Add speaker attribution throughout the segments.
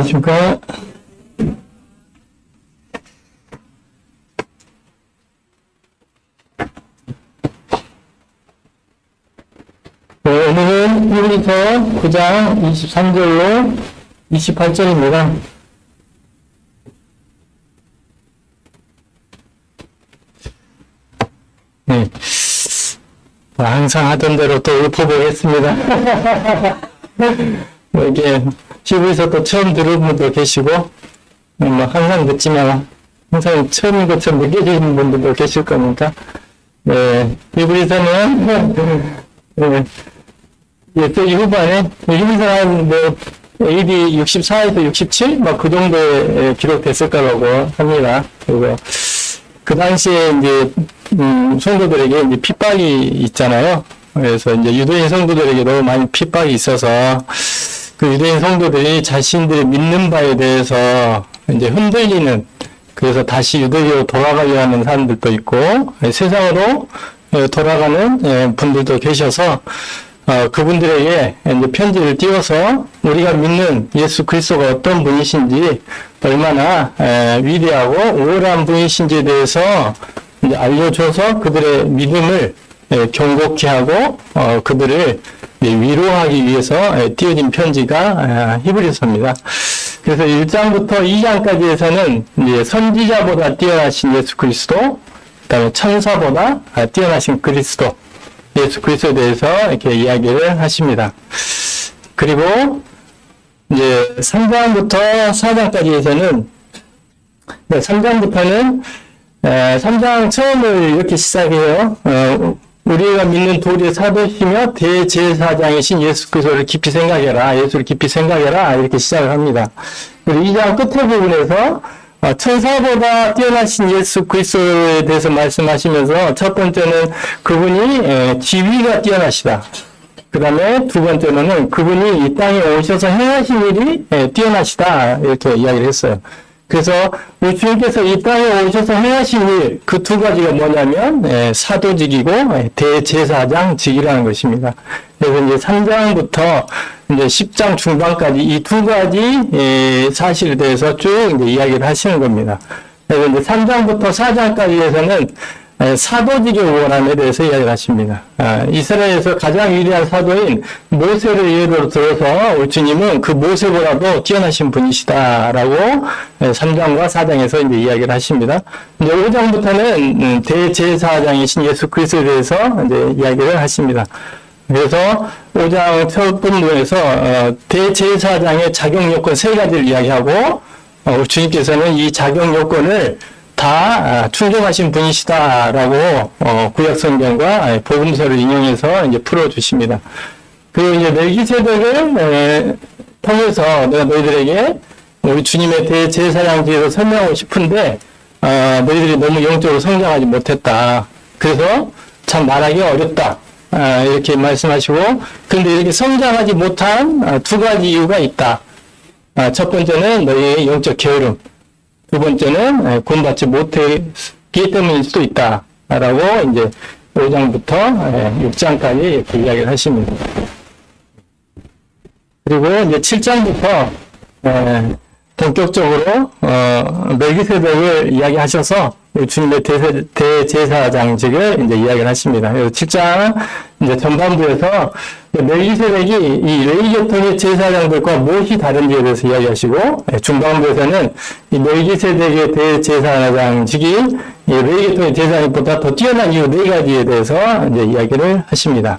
Speaker 1: 안녕하십니까. 오늘은 히브리서 9장 23절로 28절입니다. 네. 항상 하던 대로 또 읊어보겠습니다. 이게 히브리서 또 처음 들은 분도 계시고, 항상 듣지만 항상 처음인 것처럼 느껴지는 분들도 계실 거니까, 네. 히브리서는, 네. 세기 후반에, 히브리서는 AD 64에서 67? 그 정도에 기록됐을 거라고 합니다. 그리고 그 당시에 이제, 성도들에게 이제 핍박이 있잖아요. 그래서 이제 유대인 성도들에게 너무 많이 핍박이 있어서 그 유대인 성도들이 자신들이 믿는 바에 대해서 이제 흔들리는, 그래서 다시 유대교로 돌아가려 하는 사람들도 있고 세상으로 돌아가는 분들도 계셔서 그분들에게 이제 편지를 띄워서 우리가 믿는 예수 그리스도가 어떤 분이신지, 얼마나 위대하고 우월한 분이신지에 대해서 이제 알려줘서 그들의 믿음을 경고케 하고 그들을 위로하기 위해서 띄어진 편지가 히브리서입니다. 그래서 1장부터 2장까지에서는 이제 선지자보다 뛰어나신 예수 그리스도, 그다음에 천사보다 뛰어나신 그리스도, 예수 그리스도에 대해서 이렇게 이야기를 하십니다. 그리고 이제 3장부터 4장까지에서는 3장부터는 3장 처음을 이렇게 시작해요. 우리가 믿는 도리의 사도시며 대제사장이신 예수 그리스도를 깊이 생각해라. 예수를 깊이 생각해라. 이렇게 시작을 합니다. 그리고 2장 끝에 부분에서 천사보다 뛰어나신 예수 그리스도에 대해서 말씀하시면서 첫 번째는 그분이 지위가 뛰어나시다. 그 다음에 두 번째로는 그분이 이 땅에 오셔서 행하신 일이 뛰어나시다. 이렇게 이야기를 했어요. 그래서 우리 주님께서 이 땅에 오셔서 행하신 일, 그 두 가지가 뭐냐면 사도직이고 대제사장직이라는 것입니다. 그래서 이제 3장부터 이제 10장 중반까지 이 두 가지 사실에 대해서 쭉 이제 이야기를 하시는 겁니다. 그래서 이제 3장부터 4장까지에서는 사도직의 원함에 대해서 이야기를 하십니다. 이스라엘에서 가장 위대한 사도인 모세를 예로 들어서 우리 주님은 그 모세보다도 뛰어나신 분이시다라고 3장과 4장에서 이제 이야기를 하십니다. 이제 5장부터는 대제사장이신 예수 그리스도에 대해서 이제 이야기를 하십니다. 그래서 5장 첫 부분에서 대제사장의 자격 요건 세 가지를 이야기하고 우리 주님께서는 이 자격 요건을 다 충족하신 분이시다라고 구약 성경과 복음서를 인용해서 이제 풀어주십니다. 그리고 이제 멜기세덱을 통해서 내가 너희들에게 우리 주님의 대제사장직에서 설명하고 싶은데 너희들이 너무 영적으로 성장하지 못했다. 그래서 참 말하기 어렵다. 이렇게 말씀하시고, 그런데 이렇게 성장하지 못한 두 가지 이유가 있다. 첫 번째는 너희의 영적 게으름. 두 번째는 구원받지 못했기 때문일 수도 있다. 라고 이제 5장부터 6장까지 이렇게 이야기를 하십니다. 그리고 이제 7장부터 본격적으로 멜기세덱을 이야기하셔서 주님의 대제사장직을 이제 이야기를 하십니다. 그래서 7장 이제 전반부에서 멜기세덱이 이 레위계통의 제사장들과 무엇이 다른지에 대해서 이야기하시고, 중반부에서는 이 멜기세덱의 대제사장직이 이 레위계통의 제사장보다 더 뛰어난 이유 네 가지에 대해서 이제 이야기를 하십니다.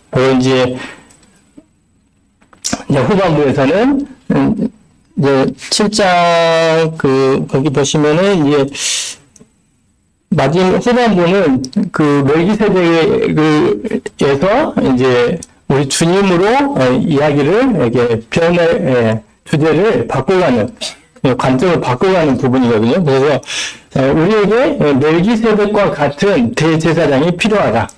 Speaker 1: 그리고 이제 후반부에서는 이제 7장 거기 보시면은 이제 마지막 후반부는 그 멜기세덱에서 이제 우리 주님으로 이야기를 이렇게 변의 주제를 바꿔가는, 관점을 바꿔가는 부분이거든요. 그래서 우리에게 멜기세덱과 같은 대제사장이 필요하다.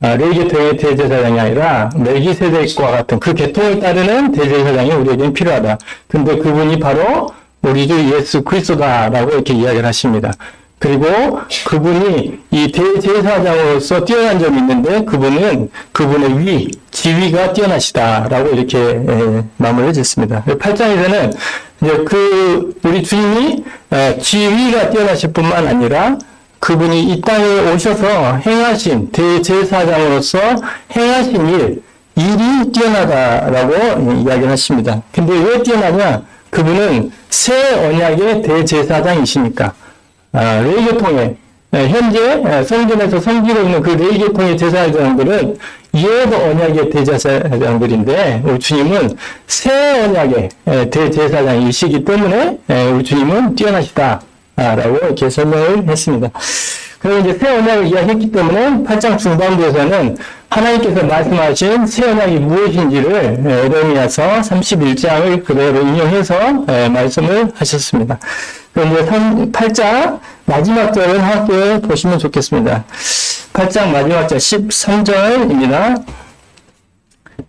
Speaker 1: 레위계통의 대제사장이 아니라 멜기세덱과 같은 그 계통을 따르는 대제사장이 우리에게는 필요하다. 근데 그분이 바로 우리 주 예수 그리스도다라고 이렇게 이야기를 하십니다. 그리고 그분이 이 대제사장으로서 뛰어난 점이 있는데 그분은 그분의 지위가 뛰어나시다라고 이렇게 마무리를 짓습니다. 8장에서는 이제 우리 주님이 지위가 뛰어나실 뿐만 아니라 그분이 이 땅에 오셔서 행하신 대제사장으로서 행하신 일이 뛰어나다라고 이야기를 하십니다. 근데 왜 뛰어나냐? 그분은 새 언약의 대제사장이시니까. 레위계통에 현재 성전에서 섬기고 있는 그 레위계통의 제사장들은 옛 언약의 대제사장들인데 우리 주님은 새 언약의 대제사장이시기 때문에 우리 주님은 뛰어나시다라고 이렇게 설명을 했습니다. 그리고 이제 새 언약을 이야기했기 때문에 8장 중반부에서는 하나님께서 말씀하신 새 언약이 무엇인지를 에레미야서 31장을 그대로 인용해서 말씀을 하셨습니다. 그럼 이제 8장 마지막 절을 함께 보시면 좋겠습니다. 8장 마지막 절 13절입니다.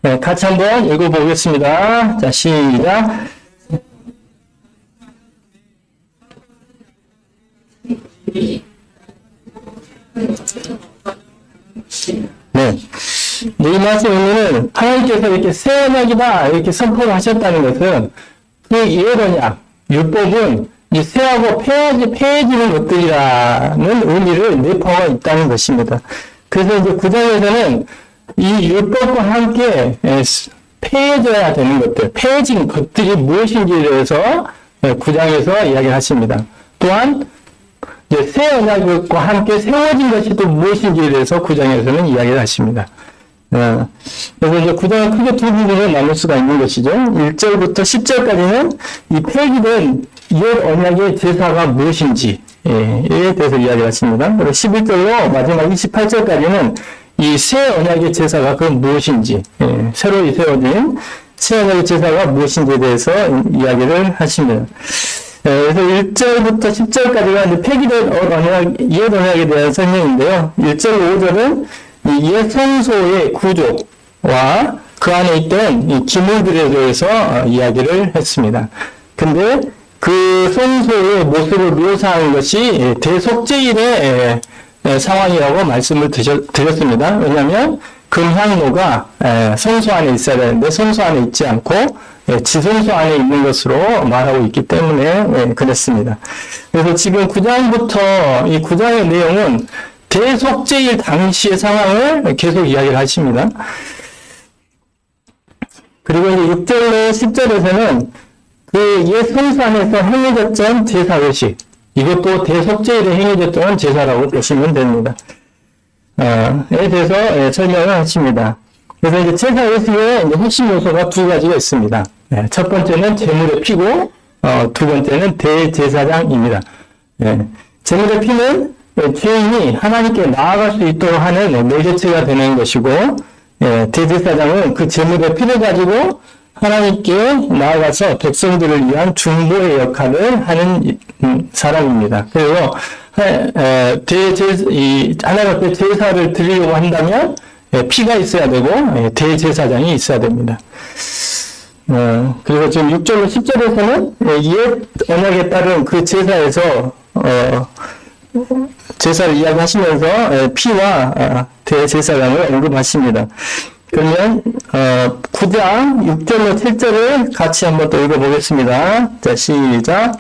Speaker 1: 네, 같이 한번 읽어보겠습니다. 자, 시작. 네. 이 말씀에는 하나님께서 이렇게 새 언약이다 이렇게 선포를 하셨다는 것은 그 옛 언약, 율법은 이 새하고 폐해지는 것들이라는 의미를 내포하고 있다는 것입니다. 그래서 이제 9장에서는 이 율법과 함께 폐해져야 되는 것들, 폐해진 것들이 무엇인지에 대해서 9장에서 이야기를 하십니다. 또한 새 언약과 함께 세워진 것이 또 무엇인지에 대해서 9장에서는 이야기를 하십니다. 그래서 이제 9장은 크게 두 부분으로 나눌 수가 있는 것이죠. 1절부터 10절까지는 이 폐기된 옛 언약의 제사가 무엇인지에 대해서 이야기를 하십니다. 그리고 11절로 마지막 28절까지는 이 새 언약의 제사가 그 무엇인지, 새로 세워진 새 언약의 제사가 무엇인지에 대해서 이야기를 하십니다. 그래서 1절부터 10절까지가 이제 폐기된 옛 언약에 대한 설명인데요. 1절, 5절은 옛 성소의 구조와 그 안에 있던 이 기물들에 대해서 이야기를 했습니다. 근데 그 성소의 모습을 묘사한 것이 대속죄일의 상황이라고 말씀을 드렸습니다. 왜냐하면 금향로가 성소 안에 있어야 되는데 성소 안에 있지 않고 지성소 안에 있는 것으로 말하고 있기 때문에 그랬습니다. 그래서 지금 9장부터 이 9장의 내용은 대속죄일 당시의 상황을 계속 이야기를 하십니다. 그리고 이제 6절로 10절에서는 그 옛 성소 안에서 행해졌던 제사 의식, 이것도 대속죄일에 행해졌던 제사라고 보시면 됩니다. 에 대해서 설명을 하십니다. 그래서 이제 제사 의식의 핵심 요소가 두 가지가 있습니다. 첫 번째는 제물의 피고, 두 번째는 대제사장입니다. 제물의 피는 죄인이 하나님께 나아갈 수 있도록 하는 매개체가 되는 것이고, 대제사장은 그 제물의 피를 가지고 하나님께 나아가서 백성들을 위한 중보의 역할을 하는 사람입니다. 그리고 하나님 앞에 제사를 드리려고 한다면 피가 있어야 되고 대제사장이 있어야 됩니다. 그리고 지금 6절로 10절에서는 옛 언약에 따른 그 제사에서 제사를 이야기하시면서 피와 대제사장을 언급하십니다. 그러면 9장 6절로 7절을 같이 한번 또 읽어보겠습니다. 자, 시작.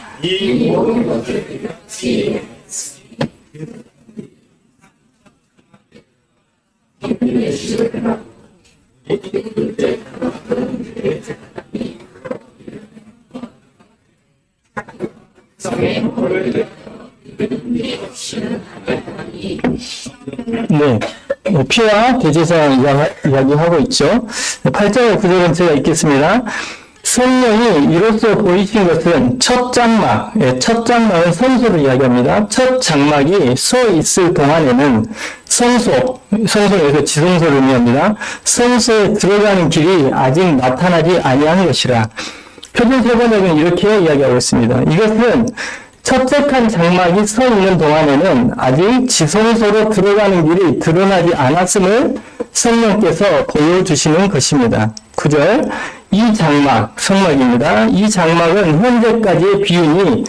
Speaker 1: 네. 피와 대제사장 이야기하고 있죠. 8절 9절은 제가 읽겠습니다. 성령이 이로써 보이신 것은 첫 장막, 첫 장막은 성소를 이야기합니다. 첫 장막이 서 있을 동안에는 성소에서 지성소를 의미합니다. 성소에 들어가는 길이 아직 나타나지 아니한 것이라. 표준 세번역은 이렇게 이야기하고 있습니다. 이것은 첫째 칸 장막이 서 있는 동안에는 아직 지성소로 들어가는 길이 드러나지 않았음을 성령께서 보여주시는 것입니다. 9절, 이 장막, 성막입니다. 이 장막은 현재까지의 비유니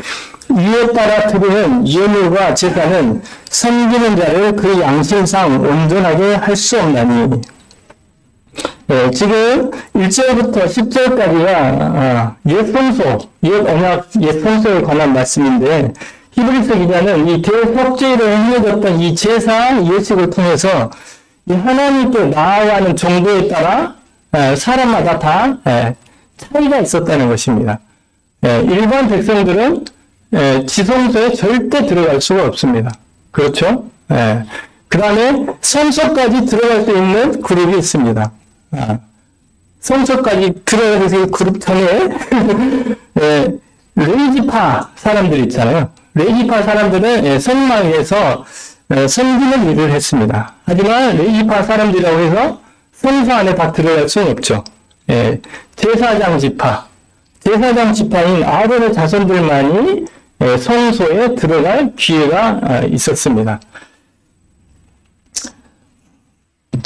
Speaker 1: 위에 따라 드리는 예물과 제사는 섬기는 자를 그 양심상 온전하게 할 수 없나니. 지금 1절부터 10절까지가 옛 성소, 옛 언약, 옛 성소에 관한 말씀인데 히브리서 기자는 이 대속죄로 행해졌던 이 제사 예식을 통해서 이 하나님께 나아가는 정도에 따라 사람마다 다 차이가 있었다는 것입니다. 일반 백성들은 지성소에 절대 들어갈 수가 없습니다. 그렇죠? 그 다음에 성소까지 들어갈 수 있는 그룹이 있습니다. 성소까지 들어가서 그룹 전에 레이지파 사람들 있잖아요. 레이지파 사람들은 성막에서 섬기는 일을 했습니다. 하지만 레이지파 사람들이라고 해서 성소 안에 다 들어갈 수는 없죠. 제사장 지파인 아론의 자손들만이 성소에 들어갈 기회가 있었습니다.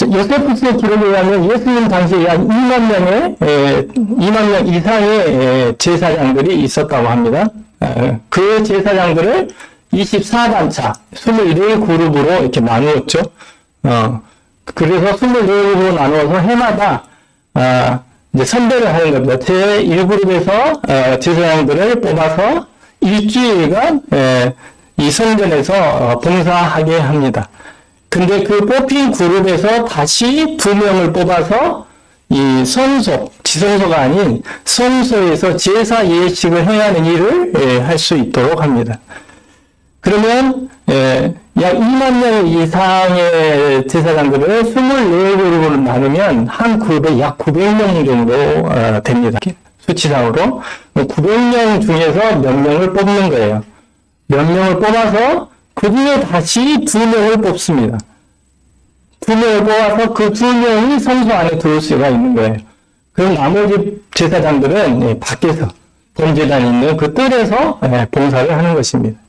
Speaker 1: 요세푸스의 기록에 의하면 예수님 당시에 약 2만 명 이상의 제사장들이 있었다고 합니다. 그 제사장들을 24단차, 24그룹으로 이렇게 나누었죠. 그래서 24그룹으로 나누어서 해마다, 이제 선별을 하는 겁니다. 제1그룹에서 제사장들을 뽑아서 일주일간 이 성전에서 봉사하게 합니다. 근데 그 뽑힌 그룹에서 다시 2명을 뽑아서 이 성소, 지성소가 아닌 성소에서 제사 예식을 행하는 일을 할 수 있도록 합니다. 그러면 약 2만 명 이상의 제사장들을 24그룹으로 나누면 한 그룹에 약 900명 정도 됩니다. 수치상으로 900명 중에서 몇 명을 뽑는 거예요. 몇 명을 뽑아서 그 중에 다시 2명을 뽑습니다. 2명을 뽑아서 그 2명이 성소 안에 들어올 수가 있는 거예요. 그럼 나머지 제사장들은 밖에서 범제단이 있는 그 뜰에서 봉사를 하는 것입니다.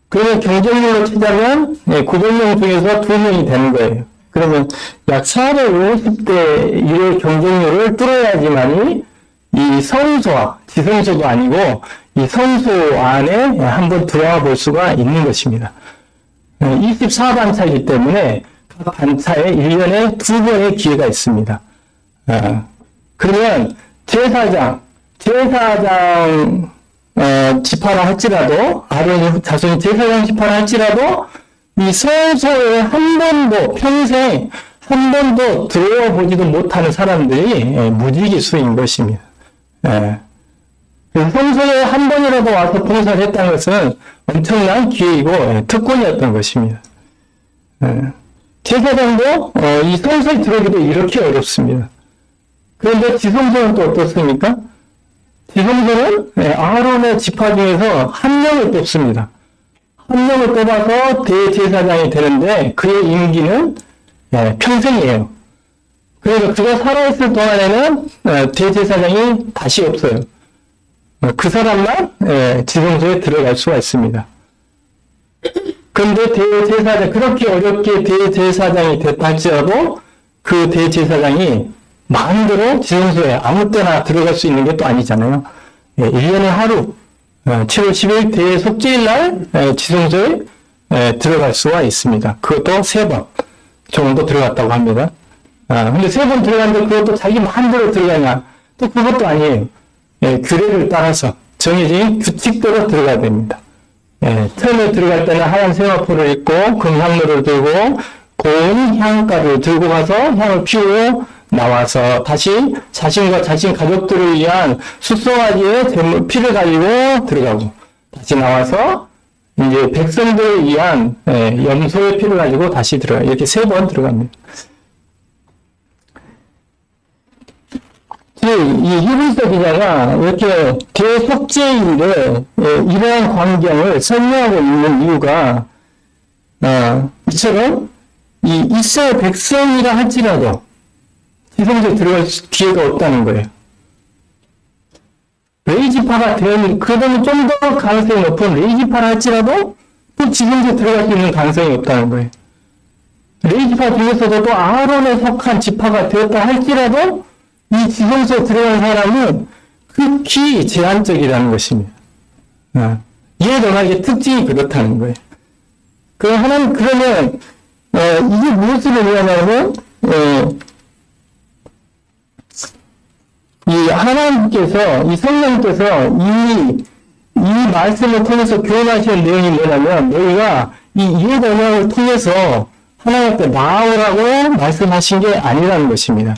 Speaker 1: 그러면 경쟁률로 치자면 900명 중에서 2명이 되는 거예요. 그러면 약 450대 1의 경쟁률을 뚫어야지만이 이 성소와 지성소도 아니고 이 성소 안에 한번 들어가 볼 수가 있는 것입니다. 24단차이기 때문에 각 단차에 1년에 2번의 기회가 있습니다. 그러면 제사장 지파라 할지라도, 아론의 자손이 제사장 지파라 할지라도, 이 성소에 평생 한 번도 들어와 보지도 못하는 사람들이 무지기수인 것입니다. 성소에 한 번이라도 와서 봉사를 했다는 것은 엄청난 기회이고 특권이었던 것입니다. 제사장도 이 성소에 들어오기도 이렇게 어렵습니다. 그런데 지성소는 또 어떻습니까? 지성소는 아론의 지파 중에서 한 명을 뽑습니다. 한 명을 뽑아서 대제사장이 되는데 그의 임기는 평생이에요. 그래서 그가 살아있을 동안에는 대제사장이 다시 없어요. 그 사람만 지성소에 들어갈 수가 있습니다. 그런데 대제사장, 그렇게 어렵게 대제사장이 됐다 할지라도 그 대제사장이 마음대로 지성소에 아무 때나 들어갈 수 있는 게 또 아니잖아요. 1년에 하루, 7월 10일 대속죄일 날 지성소에 들어갈 수가 있습니다. 그것도 3번 정도 들어갔다고 합니다. 근데 3번 들어갔는데 그것도 자기 마음대로 들어가냐? 또 그것도 아니에요. 규례를 따라서 정해진 규칙대로 들어가야 됩니다. 처음에 들어갈 때는 하얀 세마포를 입고 금향로를 들고 고운 향가를 들고 가서 향을 피우고 나와서 다시 자신과 자신 가족들을 위한 숙성아지의 피를 가지고 들어가고 다시 나와서 이제 백성들을 위한 염소의 피를 가지고 다시 들어가요. 이렇게 3번 들어갑니다. 이 히브리서 기자가 이렇게 대속죄일에 이러한 광경을 설명하고 있는 이유가 이처럼 이 이스라엘 백성이라 할지라도 지성소에 들어갈 기회가 없다는 거예요. 레이지파가 되는, 그러면 좀 더 가능성이 높은 레이지파라 할지라도 또 지성소에 들어갈 수 있는 가능성이 없다는 거예요. 레이지파 중에서도 또 아론에 속한 지파가 되었다 할지라도 이 지성소에 들어간 사람은 극히 제한적이라는 것입니다. 이에 정하게 특징이 그렇다는 거예요. 그러면 이게 무엇을 의미하냐면, 이 하나님께서, 이 성령께서 이 말씀을 통해서 교훈하시는 내용이 뭐냐면, 너희가 이 옛 언약을 통해서 하나님 앞에 나오라고 말씀하신 게 아니라는 것입니다.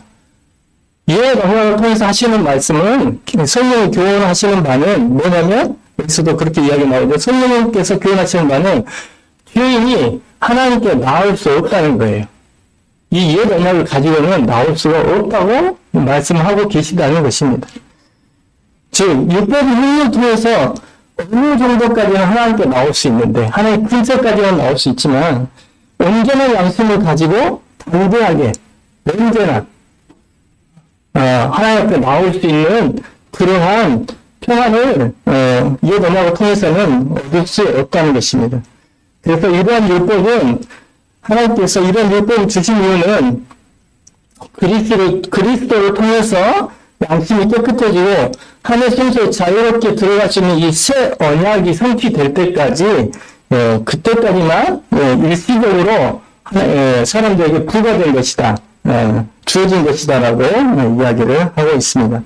Speaker 1: 옛 언약을 통해서 하시는 말씀은, 성령이 교훈하시는 바는 뭐냐면, 여기서도 그렇게 이야기 나오죠. 성령께서 교훈하시는 바는 죄인이 하나님께 나올 수 없다는 거예요. 이 옛 언약을 가지고는 나올 수가 없다고 말씀하고 계시다는 것입니다. 즉, 율법 행위를 통해서 어느 정도까지는 하나님께 나올 수 있는데, 하나님 근처까지는 나올 수 있지만, 온전한 양심을 가지고 담대하게, 언제나, 하나님 앞에 나올 수 있는 그러한 평안을, 옛 언약을 통해서는 얻을 수 없다는 것입니다. 그래서 이러한 율법은, 하나님께서 이런 율법을 주신 이유는 그리스도를 통해서 양심이 깨끗해지고 하늘 성소에 자유롭게 들어갈 수 있는 이 새 언약이 성취될 때까지 그때까지만 일시적으로 사람들에게 부과된 것이다. 주어진 것이다라고 이야기를 하고 있습니다.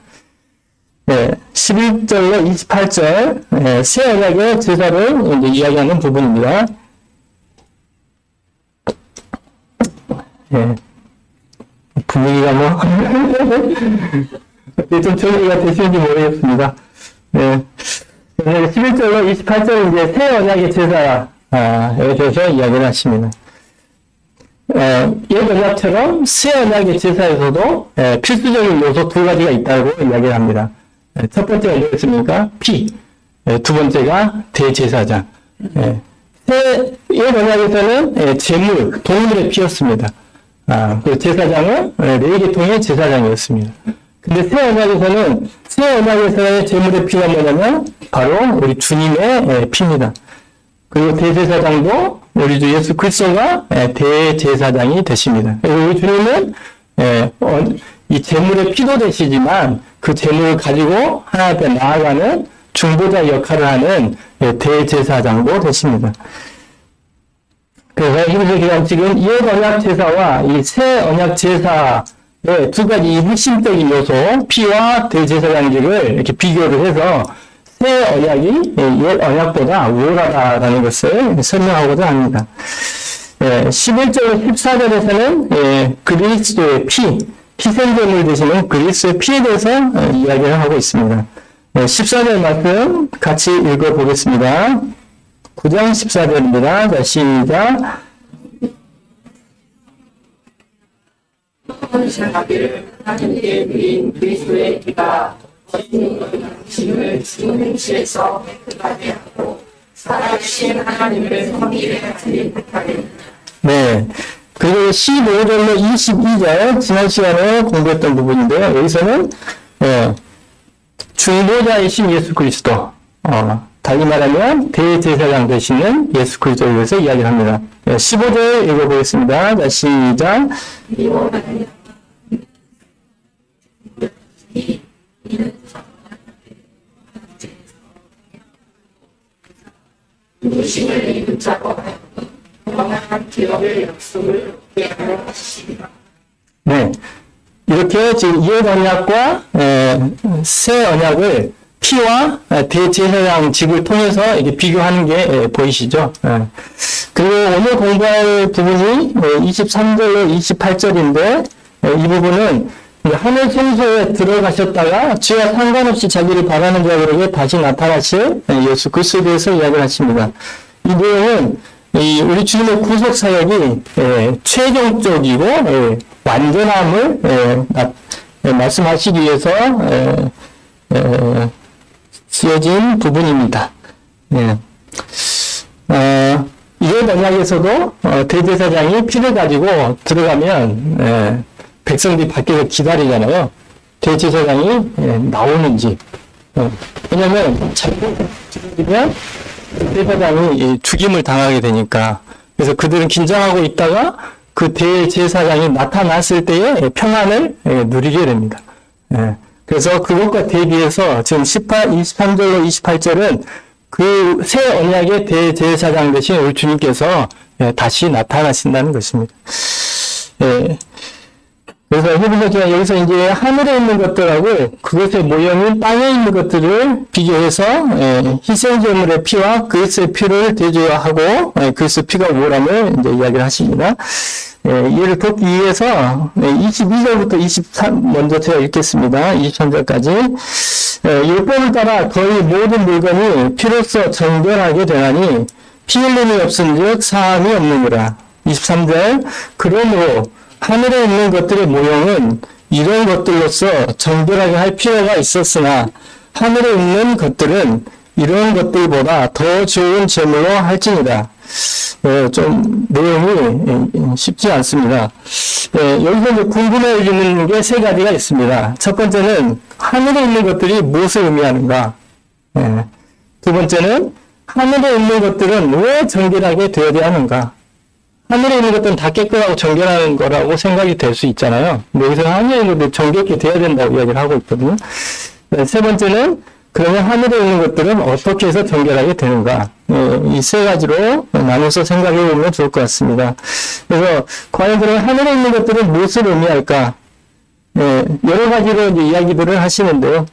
Speaker 1: 11절로 28절 새 언약의 제사를 이제 이야기하는 부분입니다. 분위기가 좀 정리가 되시는지 모르겠습니다. 11절로 28절은 이제 새 언약의 제사에 대해서 이야기를 하십니다. 옛 언약처럼 새 언약의 제사에서도 필수적인 요소 두 가지가 있다고 이야기를 합니다. 첫 번째가 뭐였습니까? 피. 두 번째가 대제사장. 옛 언약에서는 제물, 동물의 피였습니다. 그 제사장은 레위기통의 제사장이었습니다. 근데 새 언약에서의 제물의 피가 뭐냐면 바로 우리 주님의 피입니다. 그리고 대제사장도 우리 주 예수 그리스도가 대제사장이 되십니다. 그리고 우리 주님은 이 제물의 피도 되시지만 그 제물을 가지고 하나님 앞에 나아가는 중보자 역할을 하는 대제사장도 되십니다. 그래서 히브리서 기관칙은 옛 언약 제사와 이 새 언약 제사의 두 가지 핵심적인 요소, 피와 대제사장직을 이렇게 비교를 해서 새 언약이 옛 언약보다 우월하다라는 것을 설명하고자 합니다. 11절 14절에서는 그리스도의 피, 희생제물 되시는 그리스도의 피에 대해서 이야기를 하고 있습니다. 14절 말씀 같이 읽어보겠습니다. 9장 14절입니다. 자, 시작.
Speaker 2: 하나님께 드린 그리스도의 피가 당신을 죽은 행실에서 깨끗하게 하고 살아계신 하나님을 섬기게 못하게.
Speaker 1: 네. 그리고 15절로 22절 지난 시간에 공부했던 부분인데요. 여기서는 중보자이신 예수 그리스도, 달리 말하면 대제사장 되시는 예수 그리스도에 대해서 이야기를 합니다. 15절 읽어보겠습니다. 자, 시작.
Speaker 2: 누구심을 입은 자고 영원한 기업의 약속을 하려 하십니다.
Speaker 1: 네. 이렇게 지금 옛 언약과 새 언약을 피와 대제사장직을 통해서 이렇게 비교하는 게 보이시죠? 그리고 오늘 공부할 부분이 23절로 28절인데 이 부분은 하늘 성소에 들어가셨다가 죄와 상관없이 자기를 바라는 자들에게 다시 나타나실 예수 그리스도에 대해서 이야기를 하십니다. 이 내용은 우리 주님의 구속 사역이 최종적이고 완전함을 말씀하시기 위해서 지어진 부분입니다. 이런 언약에서도 대제사장이 피를 가지고 들어가면 백성들이 밖에서 기다리잖아요. 대제사장이 나오는지. 왜냐면 잘못 들어오면 대제사장이 죽임을 당하게 되니까. 그래서 그들은 긴장하고 있다가 그 대제사장이 나타났을 때에 평안을 누리게 됩니다. 그래서 그것과 대비해서 지금 23절로 28절은 그 새 언약의 대제사장 되신 우리 주님께서 다시 나타나신다는 것입니다. 그래서 해보셨지만 여기서 이제 하늘에 있는 것들하고 그것의 모형인 땅에 있는 것들을 비교해서 희생제물의 피와 그리스도의 피를 대조하고 그리스도의 피가 뭐라며 이제 이야기를 하십니다. 이해를 돕기 위해서 22절부터 23 먼저 제가 읽겠습니다. 23절까지. 율법을 따라 거의 모든 물건이 피로써 정결하게 되나니 피 흘림이 없은즉 사함이 없느니라. 23절. 그러므로 하늘에 있는 것들의 모형은 이런 것들로서 정결하게 할 필요가 있었으나 하늘에 있는 것들은 이런 것들보다 더 좋은 제물로 할지니라. 좀 내용이 쉽지 않습니다. 여기서 이제 궁금해지는 게 세 가지가 있습니다. 첫 번째는 하늘에 있는 것들이 무엇을 의미하는가? 두 번째는 하늘에 있는 것들은 왜 정결하게 되어야 하는가? 하늘에 있는 것들은 다 깨끗하고 정결한 거라고 생각이 될 수 있잖아요. 근데 여기서 하늘에 있는 것들이 정결하게 돼야 된다고 이야기를 하고 있거든요. 세 번째는 그러면 하늘에 있는 것들은 어떻게 해서 정결하게 되는가? 이 세 가지로 나눠서 생각해 보면 좋을 것 같습니다. 그래서 과연 그러면 하늘에 있는 것들은 무엇을 의미할까? 여러 가지로 이제 이야기들을 하시는데요.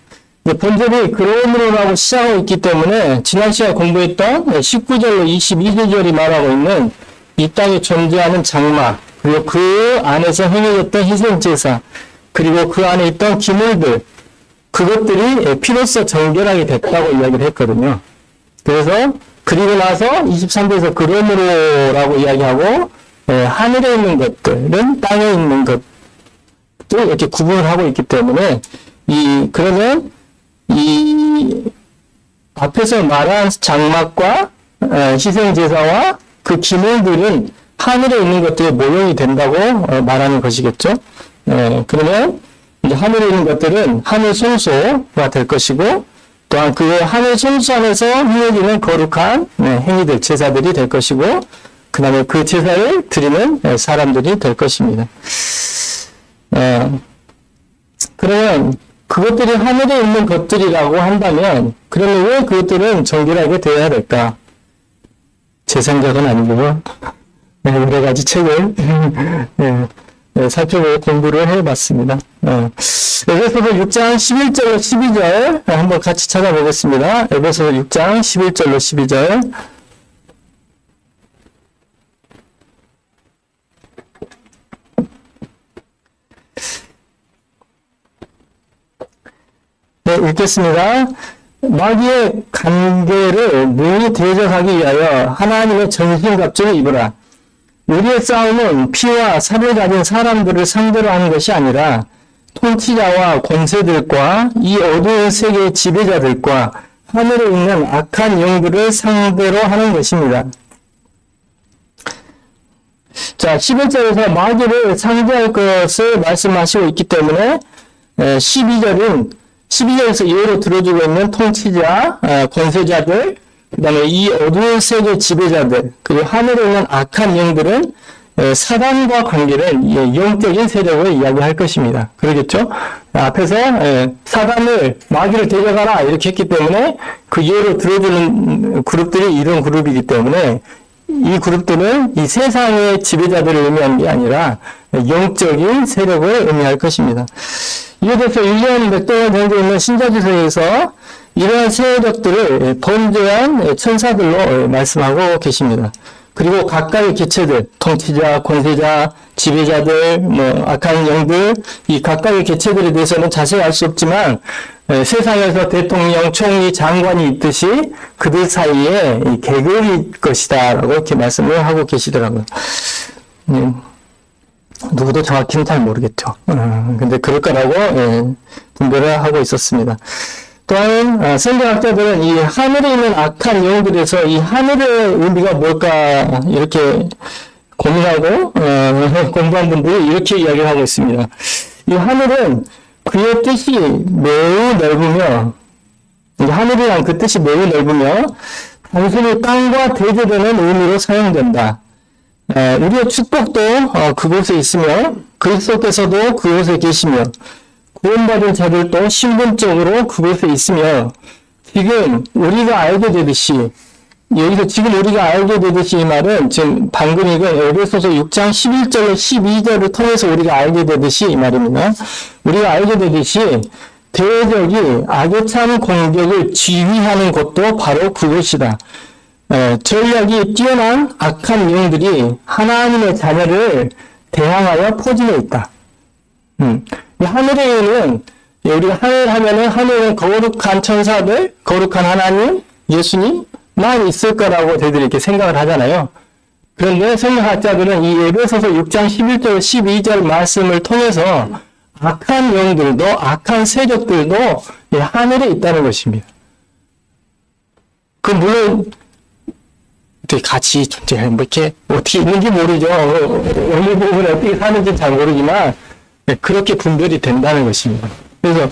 Speaker 1: 본절이 그러므로라고 시작하고 있기 때문에 지난 시간에 공부했던 19절로 22절이 말하고 있는 이 땅에 존재하는 장막, 그리고 그 안에서 행해졌던 희생제사, 그리고 그 안에 있던 기물들, 그것들이 피로써 정결하게 됐다고 이야기를 했거든요. 그래서 그리고 나서 23절에서 그러므로라고 이야기하고 하늘에 있는 것들은 땅에 있는 것들 이렇게 구분을 하고 있기 때문에 그러면 이 앞에서 말한 장막과 희생제사와 그 기물들은 하늘에 있는 것들의 모형이 된다고 말하는 것이겠죠. 그러면 이제 하늘에 있는 것들은 하늘 성소가 될 것이고 또한 그 하늘 성소 안에서 행해지는 거룩한 행위들, 제사들이 될 것이고 그 다음에 그 제사를 드리는 사람들이 될 것입니다. 그러면 그것들이 하늘에 있는 것들이라고 한다면 그러면 왜 그것들은 정결하게 되어야 될까? 제 생각은 아니고요. 여러 가지 책을 살펴보고 공부를 해봤습니다. 에베소서 6장 11절로 12절 한번 같이 찾아보겠습니다. 에베소서 6장 11절로 12절. 네, 읽겠습니다. 마귀의 관계를 능히 대적하기 위하여 하나님의 전신갑주를 입으라. 우리의 싸움은 피와 살을 가진 사람들을 상대로 하는 것이 아니라 통치자와 권세들과 이 어두운 세계의 지배자들과 하늘에 있는 악한 영들을 상대로 하는 것입니다. 자, 11절에서 마귀를 상대할 것을 말씀하시고 있기 때문에 12절에서 예로 들어주고 있는 통치자, 권세자들, 그 다음에 이 어두운 세계 지배자들, 그리고 하늘에 있는 악한 영들은 사단과 관계를 영적인 세력을 이야기할 것입니다. 그러겠죠? 앞에서 사단을, 마귀를 대적하라 이렇게 했기 때문에 그 예로 들어주는 그룹들이 이런 그룹이기 때문에 이 그룹들은 이 세상의 지배자들을 의미하는 게 아니라 영적인 세력을 의미할 것입니다. 이에 대해서 1년 몇 동안 정도 있는 신자지서에서 이러한 세력들을 번제한 천사들로 말씀하고 계십니다. 그리고 각각의 개체들, 통치자, 권세자, 지배자들, 악한 영들, 이 각각의 개체들에 대해서는 자세히 알 수 없지만 세상에서 대통령, 총리, 장관이 있듯이 그들 사이에 이 계급일 것이다 라고 이렇게 말씀을 하고 계시더라고요. 누구도 정확히는 잘 모르겠죠. 근데 그럴 거라고 분별을 하고 있었습니다. 또한 성경학자들은 이 하늘에 있는 악한 영들에서 이 하늘의 의미가 뭘까 이렇게 고민하고 공부한 분들이 이렇게 이야기를 하고 있습니다. 이 하늘은 그의 뜻이 매우 넓으며 하늘이란 그 뜻이 매우 넓으며 단순히 땅과 대조되는 의미로 사용된다. 우리의 축복도 그곳에 있으며 그리스도께서도 그곳에 계시며 구원받은 자들도 신분적으로 그곳에 있으며 지금 우리가 알게 되듯이 여기서 지금 우리가 알게 되듯이 이 말은 지금 방금 이건 에베소서 6장 11절로 12절을 통해서 우리가 알게 되듯이 이 말입니다. 우리가 알게 되듯이 대적이 악의 참 공격을 지휘하는 것도 바로 그것이다. 전략이 뛰어난 악한 영들이 하나님의 자녀를 대항하여 포진해 있다. 이 하늘에 있는, 우리가 하늘 하면은 하늘은 거룩한 천사들, 거룩한 하나님, 예수님만 있을 거라고 저희들이 이렇게 생각을 하잖아요. 그런데 성경학자들은 이 에베소서 6장 11절, 12절 말씀을 통해서 악한 영들도, 악한 세력들도 하늘에 있다는 것입니다. 물론, 같이 존재해, 이렇게, 어떻게 있는지 모르죠. 어느 부분에 어떻게 사는지 잘 모르지만, 그렇게 분별이 된다는 것입니다. 그래서,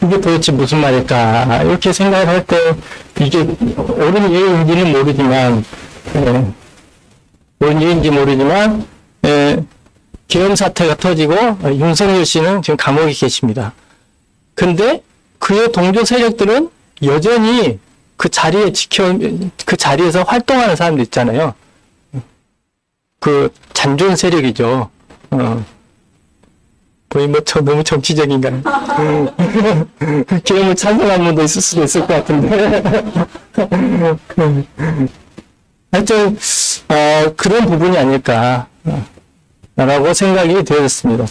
Speaker 1: 이게 도대체 무슨 말일까, 이렇게 생각을 할 때, 이게 옳은 예인지는 모르지만, 옳은 예인지 모르지만, 계엄 사태가 터지고, 윤석열 씨는 지금 감옥에 계십니다. 근데, 그의 동조 세력들은 여전히 그 자리에서 활동하는 사람들 있잖아요. 그 잔존 세력이죠. 거의 너무 정치적인가요? 계엄을 찬성한 분도 있을 수도 있을 것 같은데. 하여튼, 그런 부분이 아닐까, 라고 생각이 되었습니다.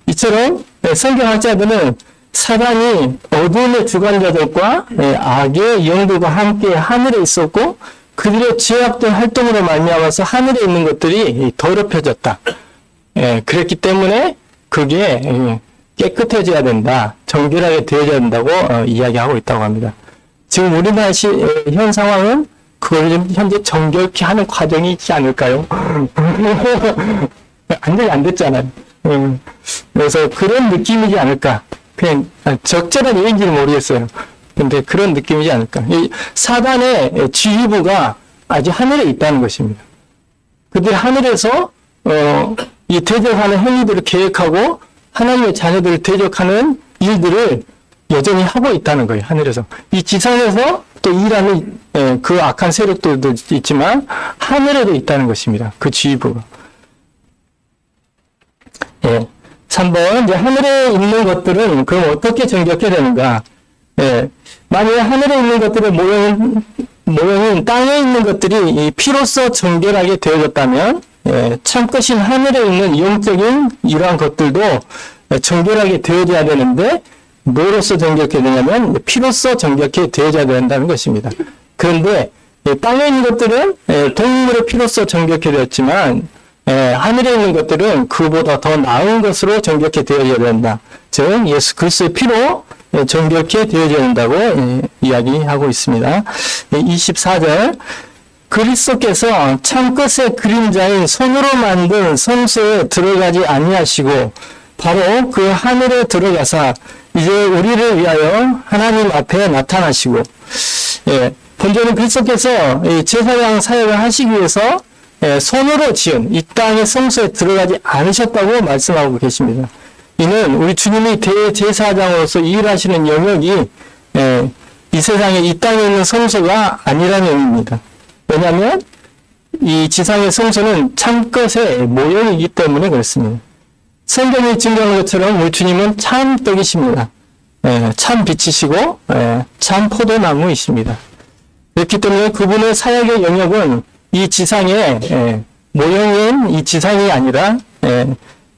Speaker 1: 이처럼 성경학자들은 사단이 어둠의 주관자들과 악의 영들과 함께 하늘에 있었고 그들의 죄악된 활동으로 말미암아서 하늘에 있는 것들이 더럽혀졌다. 그랬기 때문에 그게 깨끗해져야 된다. 정결하게 되어져야 된다고 이야기하고 있다고 합니다. 지금 우리나라 현 상황은 그걸 좀 현재 정결케 하는 과정이 있지 않을까요? 안 됐잖아요. 그래서 그런 느낌이지 않을까. 그냥 적절한 얘기인지는 모르겠어요. 근데 그런 느낌이지 않을까. 이 사단의 지휘부가 아직 하늘에 있다는 것입니다. 그들이 하늘에서 이 대적하는 행위들을 계획하고 하나님의 자녀들을 대적하는 일들을 여전히 하고 있다는 거예요. 하늘에서. 이 지상에서 또 일하는 그 악한 세력들도 있지만 하늘에도 있다는 것입니다. 그 지휘부가. 3번, 이제 하늘에 있는 것들은 그럼 어떻게 정결케 되는가? 만약에 하늘에 있는 것들의 모형인 땅에 있는 것들이 이 피로써 정결하게 되어졌다면, 참것인 하늘에 있는 영적인 이러한 것들도 정결하게 되어져야 되는데, 뭐로써 정결케 되냐면, 피로써 정결케 되어져야 된다는 것입니다. 그런데, 땅에 있는 것들은 동물의 피로써 정결케 되었지만, 하늘에 있는 것들은 그보다 더 나은 것으로 정결케 되어져야 된다. 즉 예수 그리스도의 피로 정결케 되어져야 된다고 이야기하고 있습니다. 24절 그리스도께서 참것의 그림자인 손으로 만든 성소에 들어가지 아니하시고 바로 그 하늘에 들어가사 이제 우리를 위하여 하나님 앞에 나타나시고 본전은 그리스도께서 제사장 사역을 하시기 위해서 손으로 지은 이 땅의 성소에 들어가지 않으셨다고 말씀하고 계십니다. 이는 우리 주님이 대제사장으로서 일하시는 영역이 이 세상에 이 땅에 있는 성소가 아니라는 의미입니다. 왜냐하면 이 지상의 성소는 참것의 모형이기 때문에 그렇습니다. 성경이 증거하는 것처럼 우리 주님은 참 떡이십니다. 참 빛이시고 참 포도나무이십니다. 그렇기 때문에 그분의 사역의 영역은 이 지상의 모형인 이 지상이 아니라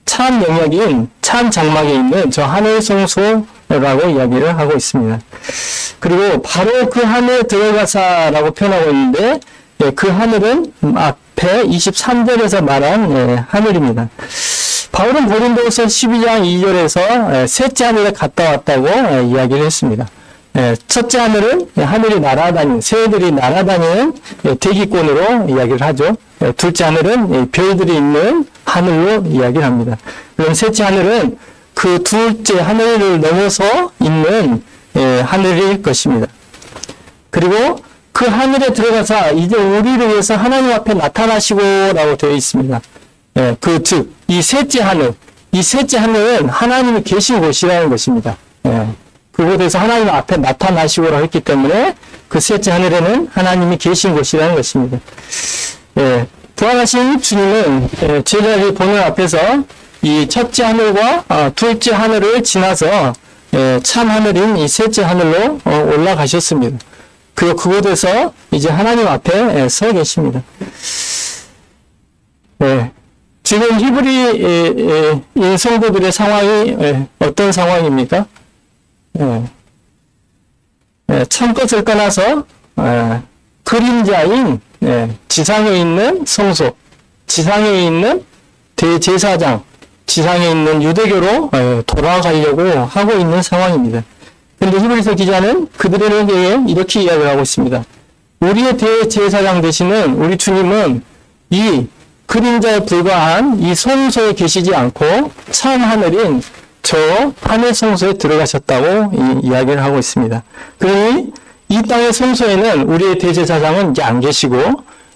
Speaker 1: 참 영역인 참 장막에 있는 저 하늘 성소라고 이야기를 하고 있습니다. 그리고 바로 그 하늘에 들어가사라고 표현하고 있는데 그 하늘은 앞에 23절에서 말한 하늘입니다. 바울은 고린도서 12장 2절에서 셋째 하늘에 갔다 왔다고 이야기를 했습니다. 첫째 하늘은 하늘이 날아다니는, 새들이 날아다니는 대기권으로 이야기를 하죠. 둘째 하늘은 별들이 있는 하늘로 이야기를 합니다. 그럼 셋째 하늘은 그 둘째 하늘을 넘어서 있는 하늘일 것입니다. 그리고 그 하늘에 들어가서 이제 우리를 위해서 하나님 앞에 나타나시고라고 되어 있습니다. 즉, 이 셋째 하늘은 하나님이 계신 곳이라는 것입니다. 그곳에서 하나님 앞에 나타나시고라고 했기 때문에 그 셋째 하늘에는 하나님이 계신 곳이라는 것입니다. 예, 부활하신 주님은 제자들이 보는 앞에서 이 첫째 하늘과 둘째 하늘을 지나서 참 하늘인 이 셋째 하늘로 올라가셨습니다. 그리고 그곳에서 이제 하나님 앞에 서 계십니다. 지금 히브리 성도들의 상황이 어떤 상황입니까? 참 것을 떠나서 그림자인 지상에 있는 성소, 지상에 있는 대제사장, 지상에 있는 유대교로 돌아가려고 하고 있는 상황입니다. 그런데 히브리서 기자는 그들에게 이렇게 이야기를 하고 있습니다. 우리의 대제사장 되시는 우리 주님은 이 그림자에 불과한 이 성소에 계시지 않고 참 하늘인 저 하늘 성소에 들어가셨다고 이야기를 하고 있습니다. 그러니 이 땅의 성소에는 우리의 대제사장은 이제 안 계시고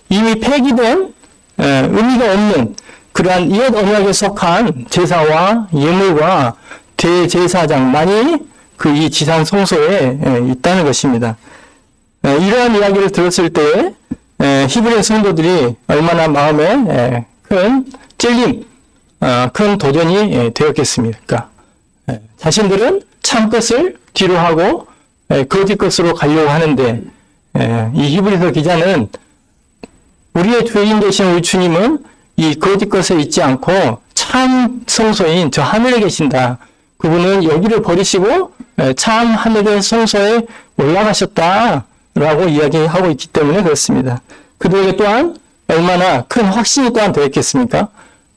Speaker 1: 이미 폐기된 의미가 없는 그러한 옛 언약에 속한 제사와 예물과 대제사장만이 그 이 지상 성소에 있다는 것입니다. 이러한 이야기를 들었을 때 히브리 성도들이 얼마나 마음에 큰 찔림, 큰 도전이 되었겠습니까? 자신들은 참 것을 뒤로 하고 거짓 것으로 가려고 하는데 이 히브리서 기자는 우리의 주인 되신 우리 주님은 이 거짓 것에 있지 않고 참 성소인 저 하늘에 계신다. 그분은 여기를 버리시고 참 하늘의 성소에 올라가셨다라고 이야기하고 있기 때문에 그렇습니다. 그들에게 또한 얼마나 큰 확신이 또한 되었겠습니까?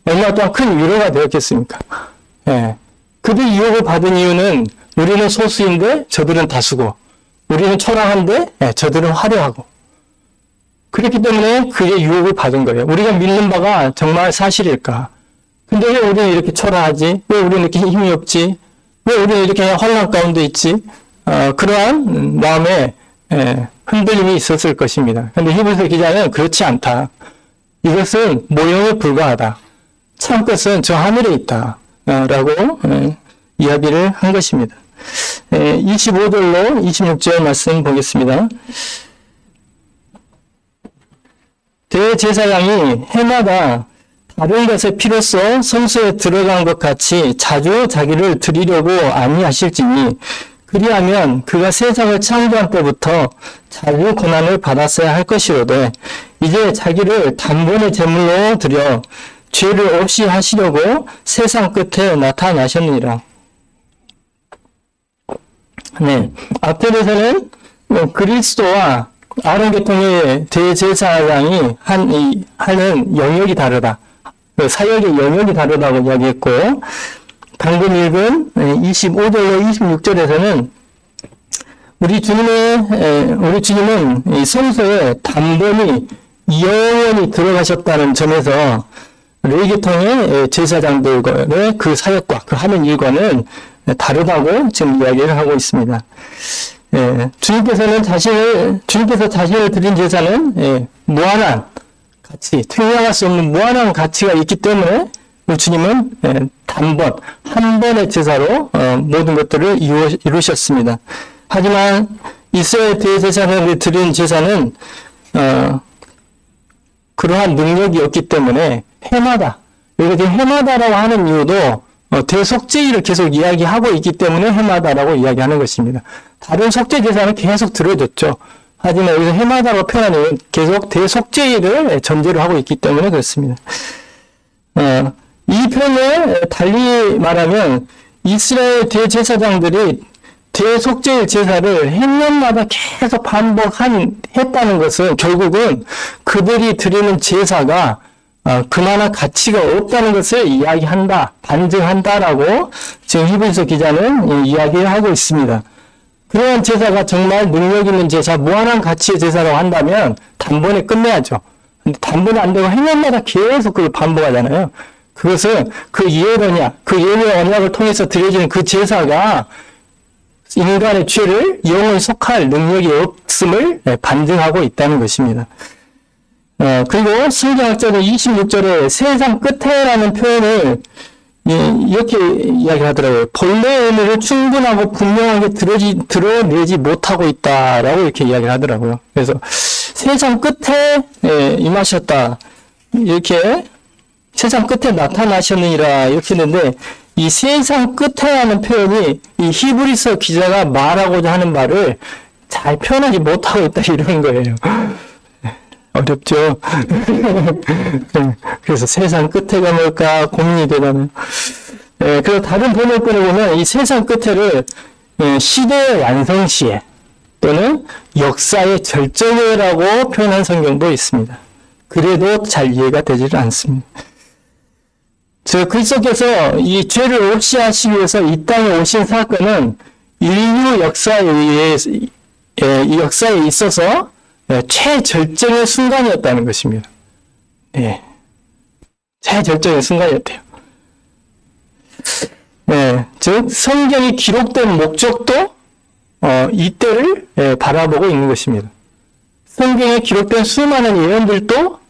Speaker 1: 얼마나 또한 큰 위로가 되었겠습니까? 그들이 유혹을 받은 이유는 우리는 소수인데 저들은 다수고 우리는 초라한데 저들은 화려하고 그렇기 때문에 그의 유혹을 받은 거예요. 우리가 믿는 바가 정말 사실일까? 근데 왜 우리는 이렇게 초라하지? 왜 우리는 이렇게 힘이 없지? 왜 우리는 이렇게 혼란 가운데 있지? 그러한 마음에 흔들림이 있었을 것입니다. 그런데 히브리서 기자는 그렇지 않다. 이것은 모형에 불과하다. 참 것은 저 하늘에 있다. 라고 이야기를 한 것입니다. 25절로 26절 말씀 보겠습니다. 대제사장이 해마다 다른 것의 피로써 성소에 들어간 것 같이 자주 자기를 드리려고 아니하실지니 그리하면 그가 세상을 창조한 때부터 자주 고난을 받았어야 할 것이로되 이제 자기를 단번에 제물로 드려 죄를 없이 하시려고 세상 끝에 나타나셨느니라. 앞편에서는 그리스도와 아론 계통의 대제사장이 하는 영역이 다르다. 사역의 영역이 다르다고 이야기했고, 방금 읽은 25절로 26절에서는 우리 주님은 이 성소에 단번이 영원히 들어가셨다는 점에서 레위계통의 제사장들의 그 사역과 그 하는 일과는 다르다고 지금 이야기를 하고 있습니다. 주님께서 자신을 드린 제사는 무한한 가치, 투명할 수 없는 무한한 가치가 있기 때문에 우리 주님은 한 번의 제사로 모든 것들을 이루셨습니다. 하지만 이스라엘 대제사장들이 드린 제사는 그러한 능력이 없기 때문에 해마다, 여기 해마다라고 하는 이유도 대속죄일을 계속 이야기하고 있기 때문에 해마다라고 이야기하는 것입니다. 다른 속죄 제사는 계속 들어줬죠. 하지만 여기서 해마다로 표현하는 계속 대속죄일을 전제로 하고 있기 때문에 그렇습니다. 이 표현을 달리 말하면 이스라엘 대제사장들이 대속죄일 제사를 해년마다 계속 했다는 것은 결국은 그들이 드리는 제사가 그만한 가치가 없다는 것을 이야기한다, 반증한다라고 지금 히브리서 기자는 이야기를 하고 있습니다. 그러한 제사가 정말 능력 있는 제사, 무한한 가치의 제사라고 한다면 단번에 끝내야죠. 근데 단번에 안 되고 해년마다 계속 그걸 반복하잖아요. 그것은 그 예외 언약을 통해서 드려지는 그 제사가 인간의 죄를 영원히 속할 능력이 없음을 반증하고 있다는 것입니다. 그리고 성경학자는 26절에 세상 끝에라는 표현을 이렇게 이야기하더라고요. 본래의 의미를 충분하고 분명하게 드러내지 못하고 있다라고 이렇게 이야기를 하더라고요. 그래서 세상 끝에 임하셨다. 이렇게 세상 끝에 나타나셨느니라 이렇게 했는데 이 세상 끝에 하는 표현이 이 히브리서 기자가 말하고자 하는 말을 잘 표현하지 못하고 있다 이런 거예요. 어렵죠. 그래서 세상 끝에가 뭘까 고민이 되잖아요. 그래서 다른 번역본에 보면 이 세상 끝에를 시대의 완성시에 또는 역사의 절정에라고 표현한 성경도 있습니다. 그래도 잘 이해가 되지를 않습니다. 그리스도께서 이 죄를 없이하시기 위해서 이 땅에 오신 사건은 인류 역사에 의해 이 역사에 있어서 최절정의 순간이었다는 것입니다. 예. 최절정의 순간이었대요. 즉, 성경이 기록된 목적도, 이때를 바라보고 있는 것입니다. 성경에 기록된 수많은 예언들도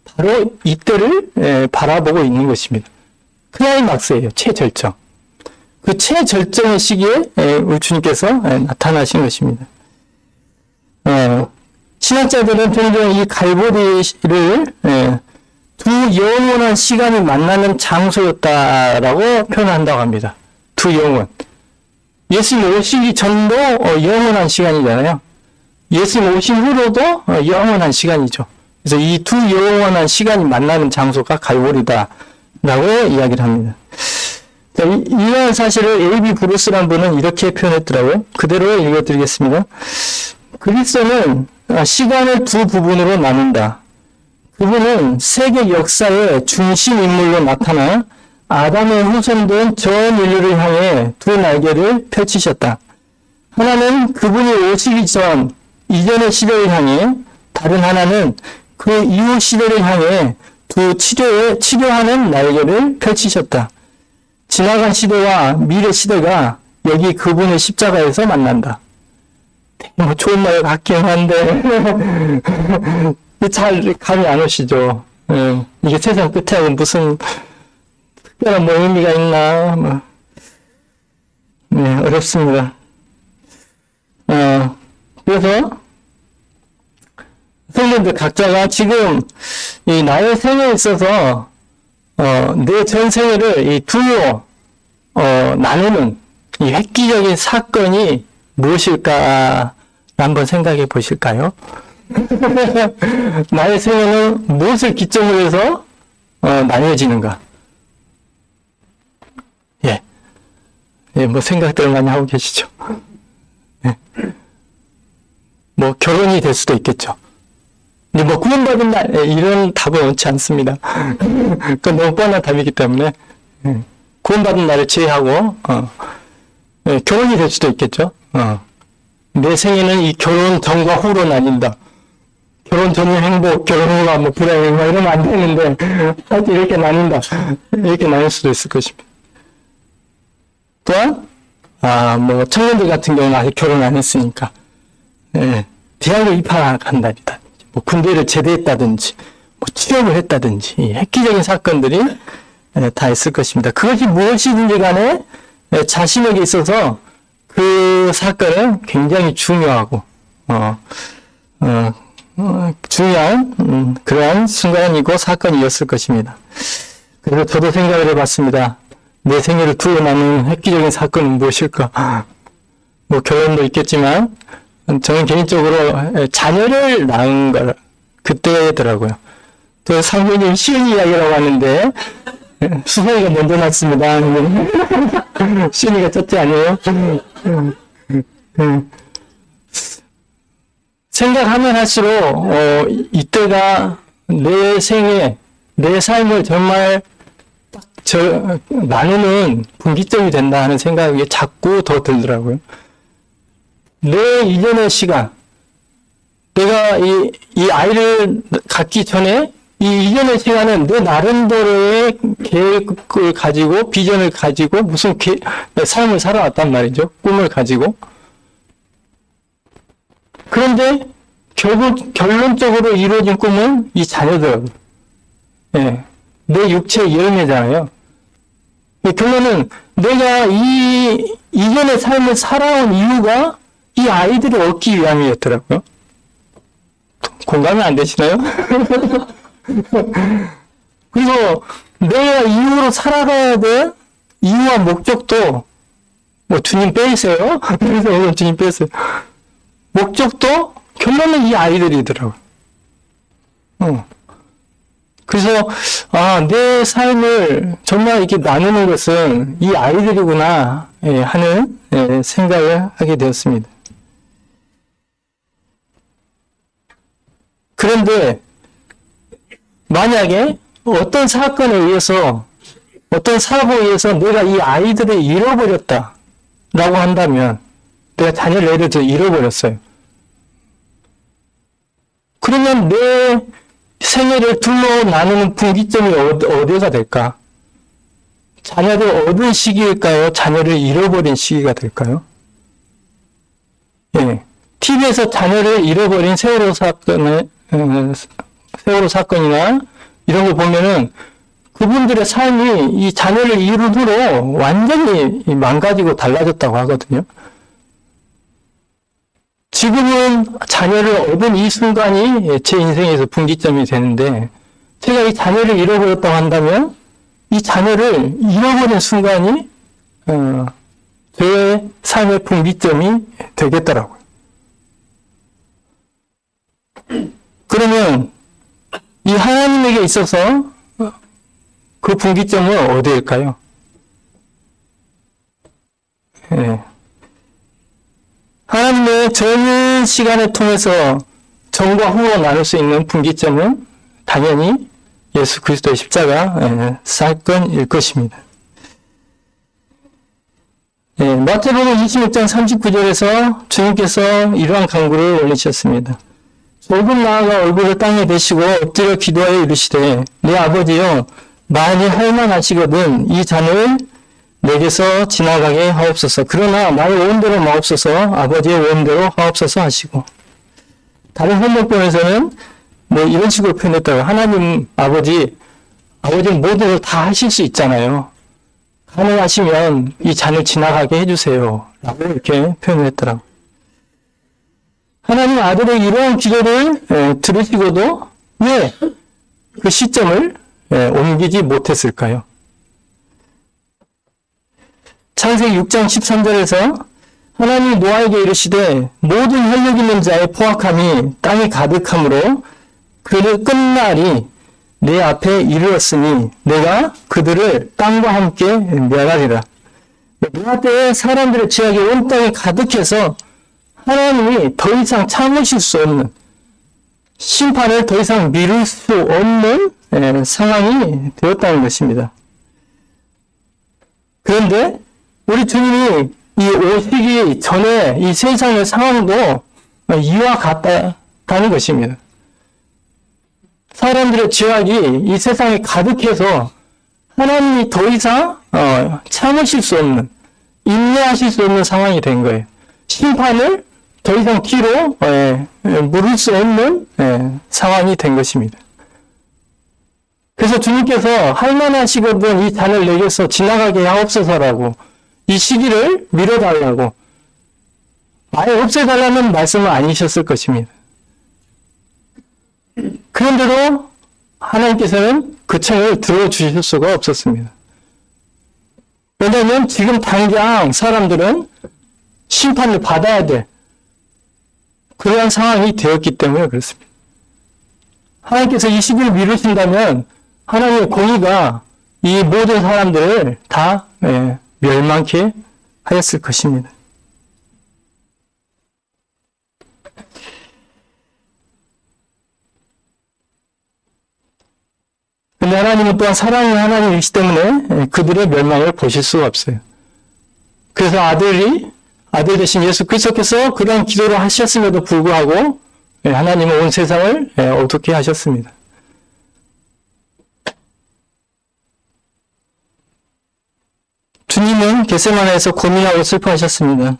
Speaker 1: 바로 이때를 바라보고 있는 것입니다. 클라이막스예요. 최절정. 그 최절정의 시기에 우리 주님께서 나타나신 것입니다. 신학자들은 종종 이 갈보리를 두 영원한 시간이 만나는 장소였다라고 표현한다고 합니다. 두 영원. 예수님 오시기 전도 영원한 시간이잖아요. 예수님 오신 후로도 영원한 시간이죠. 그래서 이 두 영원한 시간이 만나는 장소가 갈보리다라고 이야기를 합니다. 이러한 사실을 A.B. 브루스라는 분은 이렇게 표현했더라고요. 그대로 읽어드리겠습니다. 그리스도는 시간을 두 부분으로 나눈다. 그분은 세계 역사의 중심 인물로 나타나 아담의 후손된 전 인류를 향해 두 날개를 펼치셨다. 하나는 그분이 오시기 전 이전의 시대를 향해, 다른 하나는 그 이후 시대를 향해 두 치료하는 날개를 펼치셨다. 지나간 시대와 미래 시대가 여기 그분의 십자가에서 만난다. 뭐 좋은 말 같긴 한데 잘 감이 안 오시죠. 이게 세상 끝에 무슨 특별한 뭐 의미가 있나 어렵습니다. 그래서 성도들 각자가 지금 이 나의 생에 있어서 내 전생애를 이 두로 나누는 이 획기적인 사건이 무엇일까 한번 생각해 보실까요? 나의 생애는 무엇을 기점으로 해서 나뉘어지는가? 뭐 생각들을 많이 하고 계시죠? 뭐 결혼이 될 수도 있겠죠. 근데 뭐 구원받은 날 이런 답은 원치 않습니다. 그건 너무 뻔한 답이기 때문에 구원받은 날을 제외하고 결혼이 될 수도 있겠죠. 내 생애는 이 결혼 전과 후로 나뉜다. 결혼 전의 행복, 결혼 후가 뭐 불행한 행복 이러면 안 되는데 하여튼 이렇게 나뉜다. 이렇게 나눌 수도 있을 것입니다. 또한 뭐 청년들 같은 경우는 아직 결혼 안 했으니까 대학을 입학한다든지 뭐 군대를 제대했다든지 뭐 취업을 했다든지 획기적인 사건들이 다 있을 것입니다. 그것이 무엇이든지 간에 자신에게 있어서 그 사건은 굉장히 중요하고 중요한 그러한 순간이고 사건이었을 것입니다. 그래서 저도 생각을 해봤습니다. 내 생애를 두어 나누는 획기적인 사건은 무엇일까? 뭐 결혼도 있겠지만 저는 개인적으로 자녀를 낳은 걸 그때더라고요. 또 상부님 쉬운 이야기라고 하는데 수성이가 먼저 낳습니다. 쉬운이가 첫째 아니에요? 생각하면 할수록 이때가 내 생애, 내 삶을 정말 나누는 분기점이 된다 하는 생각이 자꾸 더 들더라고요. 내 이전의 시간, 내가 이 아이를 갖기 전에 이 이전의 시간은 내 나름대로의 계획을 가지고 비전을 가지고 무슨 삶을 살아왔단 말이죠. 꿈을 가지고. 그런데 결론적으로 이루어진 꿈은 이 자녀들. 내 육체의 열매잖아요. 결론은 내가 이전의 삶을 살아온 이유가 이 아이들을 얻기 위함이었더라고요. 공감이 안 되시나요? 그래서 내가 이후로 살아가야 될 이유와 목적도 뭐 주님 빼세요. 그래서 오늘 주님 빼세요. 목적도 결론은 이 아이들이더라고요. 그래서 내 삶을 정말 이렇게 나누는 것은 이 아이들이구나 하는 생각을 하게 되었습니다. 그런데 만약에 어떤 사건에 의해서 어떤 사고에 의해서 내가 이 아이들을 잃어버렸다라고 한다면 내가 자녀를 예를 들어 잃어버렸어요. 그러면 내 생애를 둘러 나누는 분기점이 어디가 될까? 자녀를 얻은 시기일까요? 자녀를 잃어버린 시기가 될까요? TV에서 자녀를 잃어버린 세월호 사건이나 이런 걸 보면은 그분들의 삶이 이 자녀를 잃은 후로 완전히 망가지고 달라졌다고 하거든요. 지금은 자녀를 얻은 이 순간이 제 인생에서 분기점이 되는데 제가 이 자녀를 잃어버렸다고 한다면 이 자녀를 잃어버린 순간이 제 삶의 분기점이 되겠더라고요. 그러면 이 하나님에게 있어서 그 분기점은 어디일까요? 하나님의 전 시간을 통해서 전과 후로 나눌 수 있는 분기점은 당연히 예수 그리스도의 십자가 사건일 것입니다. 마태복음 26장 39절에서 주님께서 이러한 강구를 올리셨습니다. 조금 나아가 얼굴을 땅에 대시고 엎드려 기도하여 이르시되 내 아버지여 만일 할만하시거든 이 잔을 내게서 지나가게 하옵소서. 그러나 나의 원대로 마옵소서. 아버지의 원대로 하옵소서 하시고. 다른 번역본에서는 뭐 이런 식으로 표현했다고. 하나님 아버지는 모든 걸 다 하실 수 있잖아요. 가능하시면 이 잔을 지나가게 해주세요. 라고 이렇게 표현을 했더라고요. 하나님 아들의 이러한 기도를 들으시고도 왜 그 시점을 옮기지 못했을까요? 창세기 6장 13절에서 하나님이 노아에게 이르시되 모든 혈육 있는 자의 포악함이 땅에 가득함으로 그를 끝날이 내 앞에 이르렀으니 내가 그들을 땅과 함께 멸하리라. 노아 때에 사람들의 죄악이 온 땅에 가득해서 하나님이 더 이상 참으실 수 없는 심판을 더 이상 미룰 수 없는 상황이 되었다는 것입니다. 그런데 우리 주님이 이 오시기 전에 이 세상의 상황도 이와 같다는 것입니다. 사람들의 죄악이 이 세상에 가득해서 하나님이 더 이상 참으실 수 없는, 인내하실 수 없는 상황이 된 거예요. 심판을 더 이상 뒤로 물을 수 없는 상황이 된 것입니다. 그래서 주님께서 할만하시거든 이 잔을 내게서 지나가게 하옵소서라고 이 시기를 미뤄달라고 아예 없애달라는 말씀은 아니셨을 것입니다. 그런데도 하나님께서는 그 청을 들어주실 수가 없었습니다. 왜냐하면 지금 당장 사람들은 심판을 받아야 될 그러한 상황이 되었기 때문에 그렇습니다. 하나님께서 이 시기를 미루신다면 하나님의 공의가 이 모든 사람들을 다 멸망케 하였을 것입니다. 그런데 하나님은 또한 사랑의 하나님이시기 때문에 그들의 멸망을 보실 수가 없어요. 그래서 아들 대신 예수 그리스도께서 그런 기도를 하셨음에도 불구하고 하나님은 온 세상을 어둡게 하셨습니다. 주님은 겟세마네에서 고민하고 슬퍼하셨습니다.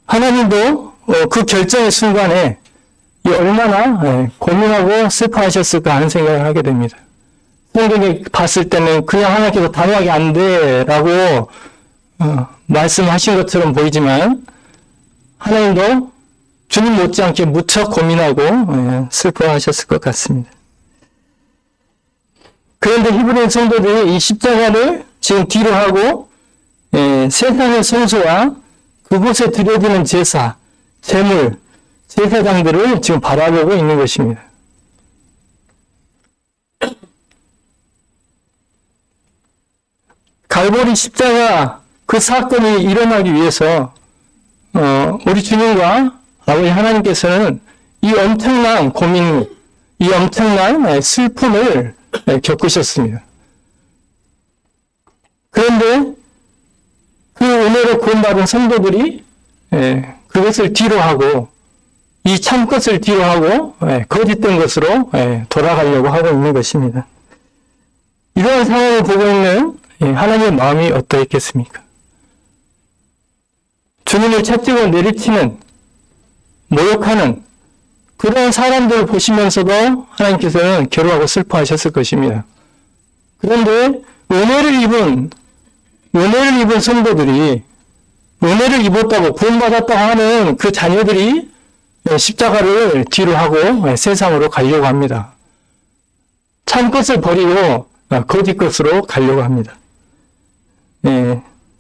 Speaker 1: 하나님도 그 결정의 순간에 얼마나 고민하고 슬퍼하셨을까 하는 생각을 하게 됩니다. 성경에 봤을 때는 그냥 하나님께서 당하게 안 돼라고 말씀하신 것처럼 보이지만 하나님도 주님 못지않게 무척 고민하고 슬퍼하셨을 것 같습니다. 그런데 히브리 성도들이 이 십자가를 지금 뒤로 하고 세상의 성소와 그곳에 드려지는 제사, 제물, 제사장들을 지금 바라보고 있는 것입니다. 갈보리 십자가 그 사건이 일어나기 위해서 우리 주님과 아버지 하나님께서는 이 엄청난 고민, 이 엄청난 슬픔을 겪으셨습니다. 그런데 그 은혜로 구원받은 성도들이 그것을 뒤로하고 이 참것을 뒤로하고 거짓된 것으로 돌아가려고 하고 있는 것입니다. 이러한 상황을 보고 있는 하나님의 마음이 어떠했겠습니까? 주님을 채찍으로 내리치는, 모욕하는 그런 사람들을 보시면서도 하나님께서는 괴로워하고 슬퍼하셨을 것입니다. 그런데 은혜를 입은 성도들이 은혜를 입었다고 구원받았다고 하는 그 자녀들이 십자가를 뒤로 하고 세상으로 가려고 합니다. 참 것을 버리고 거짓 것으로 가려고 합니다.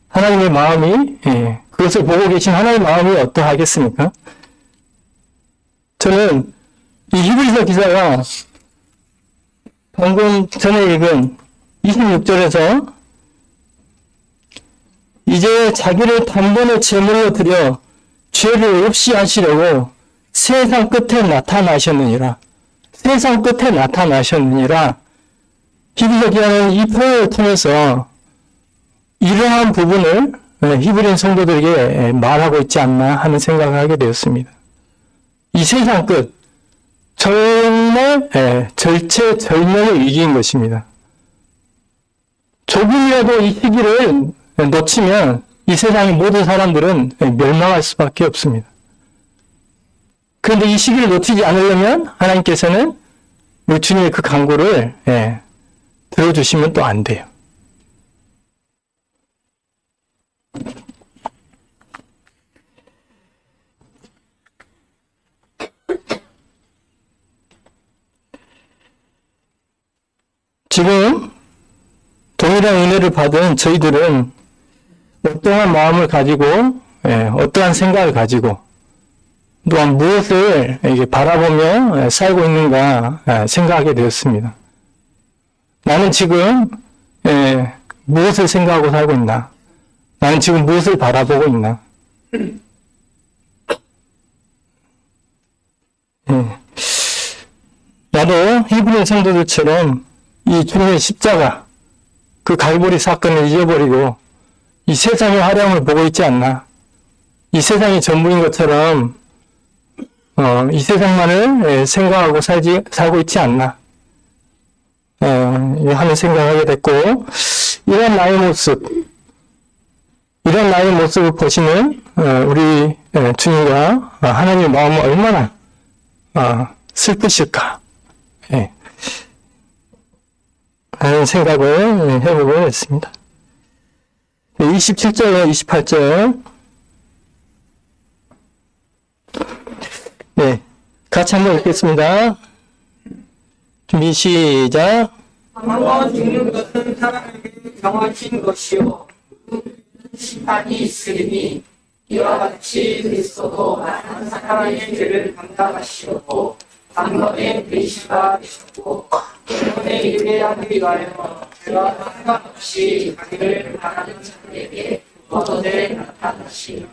Speaker 1: 하나님의 마음이 그것을 보고 계신 하나님의 마음이 어떠하겠습니까? 저는 이 히브리서 기사가 방금 전에 읽은 26절에서 이제 자기를 단번에 제물로 드려 죄를 없이 하시려고 세상 끝에 나타나셨느니라. 세상 끝에 나타나셨느니라. 히브리서 기사는 이 표현을 통해서 이러한 부분을 히브리인 성도들에게 말하고 있지 않나 하는 생각을 하게 되었습니다. 이 세상 끝, 정말 절체절명의 위기인 것입니다. 조금이라도 이 시기를 놓치면 이 세상의 모든 사람들은 멸망할 수밖에 없습니다. 그런데 이 시기를 놓치지 않으려면 하나님께서는 우리 주님의 그 간구를 들어주시면 또 안 돼요. 지금 동일한 은혜를 받은 저희들은 어떠한 마음을 가지고 어떠한 생각을 가지고 또한 무엇을 바라보며 살고 있는가 생각하게 되었습니다. 나는 지금 무엇을 생각하고 살고 있나? 나는 지금 무엇을 바라보고 있나? 나도 히브리 성도들처럼 이 주님의 십자가, 그 갈보리 사건을 잊어버리고 이 세상의 화려함을 보고 있지 않나? 이 세상이 전부인 것처럼 이 세상만을 생각하고 살고 있지 않나? 하는 생각을 하게 됐고, 이런 나의 모습을 보시는 우리 주님과 하나님의 마음은 얼마나 슬프실까? 하는 생각을 해보고 했습니다. 27절, 28절. 네. 같이 한번 읽겠습니다. 준비, 시작.
Speaker 2: 한번 죽는 것은 사람에게 정하신 것이요 심판이 있으리니 이와 같이 그리스도도 많은 사람의 죄를 감당하시고 단번에 계시가 되셨고 때문에 유대하기 위하여 죄와 상관없이 자기를 바라는 자들에게 얻어내 나타나시라.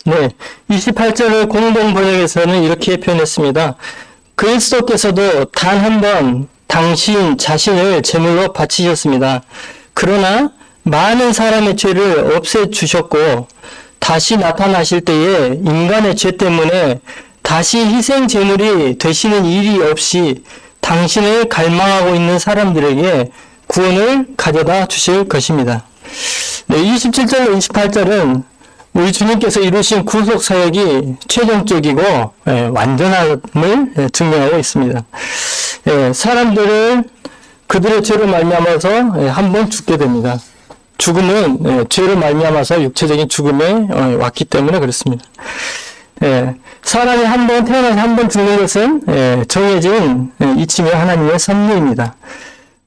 Speaker 1: 네, 28절을 공동 번역에서는 이렇게 표현했습니다. 그리스도께서도 단 한 번 당신 자신을 제물로 바치셨습니다. 그러나 많은 사람의 죄를 없애주셨고 다시 나타나실 때에 인간의 죄 때문에 다시 희생 제물이 되시는 일이 없이 당신을 갈망하고 있는 사람들에게 구원을 가져다 주실 것입니다. 네, 27절과 28절은 우리 주님께서 이루신 구속 사역이 최종적이고 완전함을 증명하고 있습니다. 사람들을 그들의 죄로 말미암아서 한 번 죽게 됩니다. 죽음은 죄로 말미암아서 육체적인 죽음에 왔기 때문에 그렇습니다. 사람이 한 번 태어나서 한 번 죽는 것은 정해진 이치며 하나님의 섭리입니다.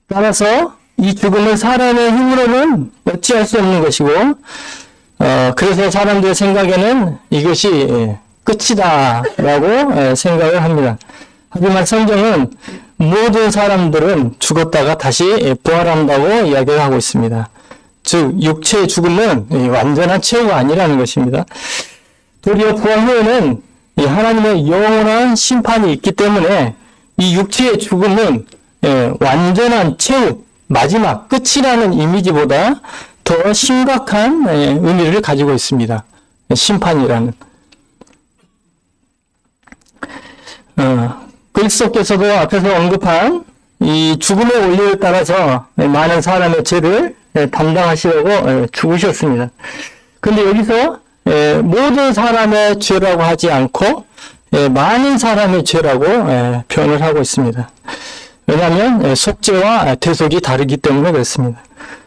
Speaker 1: 따라서 이 죽음은 사람의 힘으로는 어찌할 수 없는 것이고, 그래서 사람들의 생각에는 이것이 끝이다라고 생각을 합니다. 하지만 성경은 모든 사람들은 죽었다가 다시 부활한다고 이야기를 하고 있습니다. 즉 육체의 죽음은 완전한 최후가 아니라는 것입니다. 도리어 부활 후에는 하나님의 영원한 심판이 있기 때문에 이 육체의 죽음은 완전한 최후, 마지막, 끝이라는 이미지보다 더 심각한 의미를 가지고 있습니다. 심판이라는. 그리스도께서도 앞에서 언급한 이 죽음의 원리를 따라서 많은 사람의 죄를 담당하시려고 죽으셨습니다. 근데 여기서 모든 사람의 죄라고 하지 않고 많은 사람의 죄라고 표현을 하고 있습니다. 왜냐하면 속죄와 대속이 다르기 때문에 그렇습니다.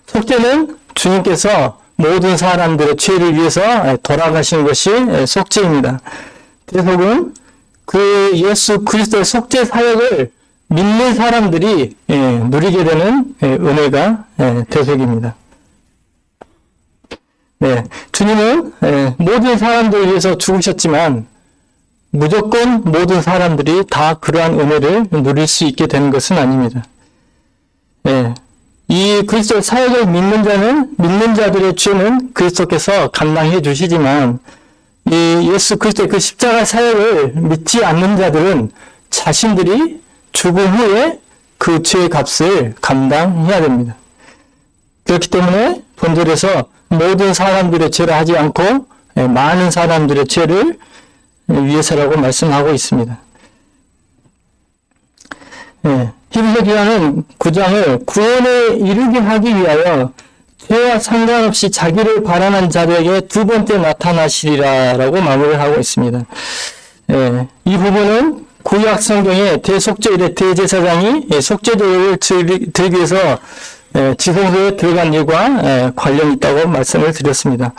Speaker 1: 속죄는 주님께서 모든 사람들의 죄를 위해서 돌아가신 것이 속죄입니다. 대속은 그 예수 그리스도의 속죄 사역을 믿는 사람들이 누리게 되는 은혜가 대속입니다. 주님은 모든 사람들을 위해서 죽으셨지만 무조건 모든 사람들이 다 그러한 은혜를 누릴 수 있게 되는 것은 아닙니다. 이 그리스도의 사역을 믿는 자들의 죄는 그리스도께서 감당해 주시지만 이 예수 그리스도의 그 십자가 사역을 믿지 않는 자들은 자신들이 죽음 후에 그 죄의 값을 감당해야 됩니다. 그렇기 때문에 본절에서 모든 사람들의 죄를 하지 않고 많은 사람들의 죄를 위해서라고 말씀하고 있습니다. 히브리서 기자는 9장을 구원에 이르게 하기 위하여 죄와 상관없이 자기를 발안한 자들에게 두 번째 나타나시리라라고 마무리를 하고 있습니다. 이 부분은 구약 성경의 대속죄일의 대제사장이 속죄제를 드리기 위해서 지성소에 들어간 일과 관련이 있다고 말씀을 드렸습니다.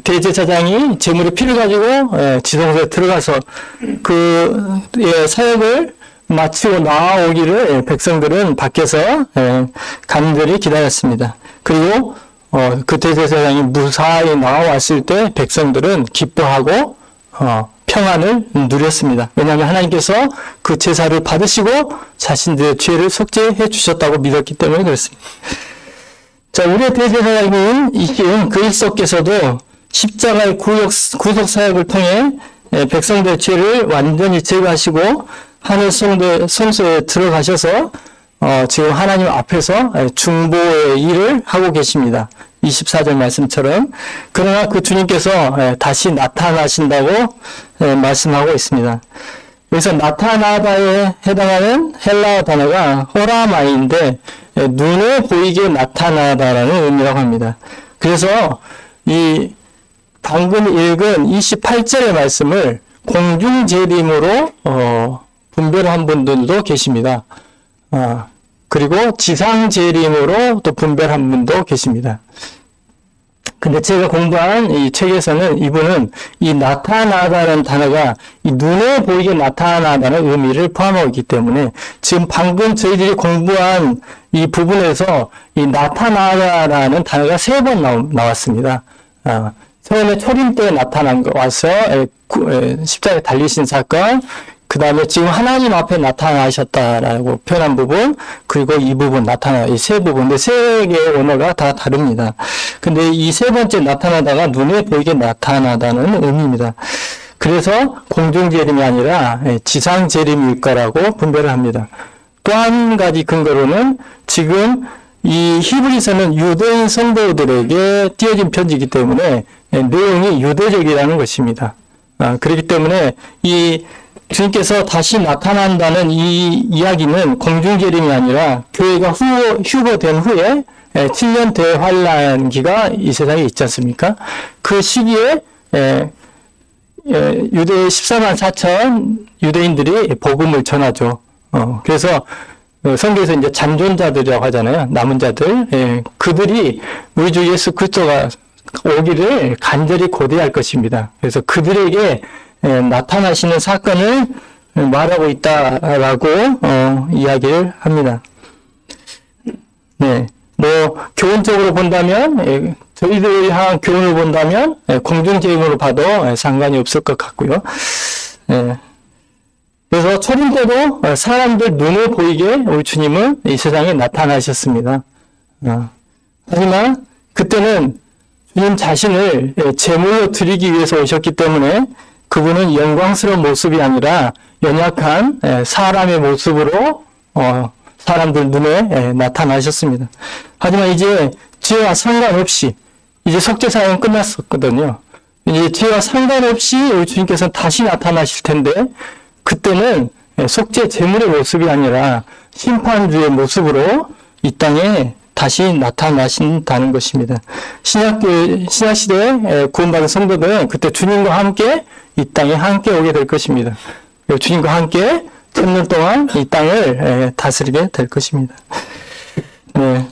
Speaker 1: 대제사장이 제물의 피를 가지고 지성소에 들어가서 그 사역을 마치고 나오기를 백성들은 밖에서 간절히 기다렸습니다. 그리고 그 대제사장이 무사히 나왔을 때 백성들은 기뻐하고 평안을 누렸습니다. 왜냐하면 하나님께서 그 제사를 받으시고 자신들의 죄를 속죄해 주셨다고 믿었기 때문에 그렇습니다. 자, 우리의 대제사장인 이신 그리스도께서도 십자가의 구속 사역을 통해 백성들의 죄를 완전히 제거하시고 하늘 성소에 들어가셔서 지금 하나님 앞에서 중보의 일을 하고 계십니다. 24절 말씀처럼. 그러나 그 주님께서 다시 나타나신다고 말씀하고 있습니다. 여기서 나타나다에 해당하는 헬라어 단어가 호라마이인데 눈에 보이게 나타나다라는 의미라고 합니다. 그래서 이 방금 읽은 28절의 말씀을 공중재림으로 분별한 분들도 계십니다. 그리고 지상재림으로 또 분별한 분도 계십니다. 근데 제가 공부한 이 책에서는 이분은 이 나타나다는 단어가 이 눈에 보이게 나타나다는 의미를 포함하고 있기 때문에 지금 방금 저희들이 공부한 이 부분에서 이 나타나다라는 단어가 3번 나왔습니다. 처음에 초림 때 나타난 거 와서 십자가에 달리신 사건, 그 다음에 지금 하나님 앞에 나타나셨다라고 표현한 부분, 그리고 이 부분 이 세 부분, 근데 세 개의 언어가 다 다릅니다. 근데 이 세 번째 나타나다가 눈에 보이게 나타나다는 의미입니다. 그래서 공중재림이 아니라 지상재림일 거라고 분별을 합니다. 또 한 가지 근거로는 지금 이 히브리서는 유대인 성도들에게 띄어진 편지이기 때문에 내용이 유대적이라는 것입니다. 그렇기 때문에 이 주님께서 다시 나타난다는 이 이야기는 공중재림이 아니라 교회가 휴거된 후에 7년 대환란기가 이 세상에 있지 않습니까? 그 시기에 유대 14만 4천 유대인들이 복음을 전하죠. 그래서 성경에서 이제 잔존자들이라고 하잖아요. 남은 자들. 예, 그들이 우리 주 예수 그리스도가 오기를 간절히 고대할 것입니다. 그래서 그들에게 나타나시는 사건을 말하고 있다라고 이야기를 합니다. 네, 뭐 교훈적으로 본다면 저희들을 향한 교훈을 본다면 공중제임으로 봐도 상관이 없을 것 같고요. 그래서 초림 때도 사람들 눈에 보이게 우리 주님은 이 세상에 나타나셨습니다. 하지만 그때는 주님 자신을 제물로 드리기 위해서 오셨기 때문에 그분은 영광스러운 모습이 아니라 연약한 사람의 모습으로 사람들 눈에 나타나셨습니다. 하지만 이제 죄와 상관없이 이제 속죄사역은 끝났었거든요. 이제 죄와 상관없이 우리 주님께서는 다시 나타나실 텐데 그때는 속죄 제물의 모습이 아니라 심판주의 모습으로 이 땅에 다시 나타나신다는 것입니다. 신약시대에 구원받은 성도들은 그때 주님과 함께 이 땅에 함께 오게 될 것입니다. 주님과 함께 천년 동안 이 땅을 다스리게 될 것입니다. 네.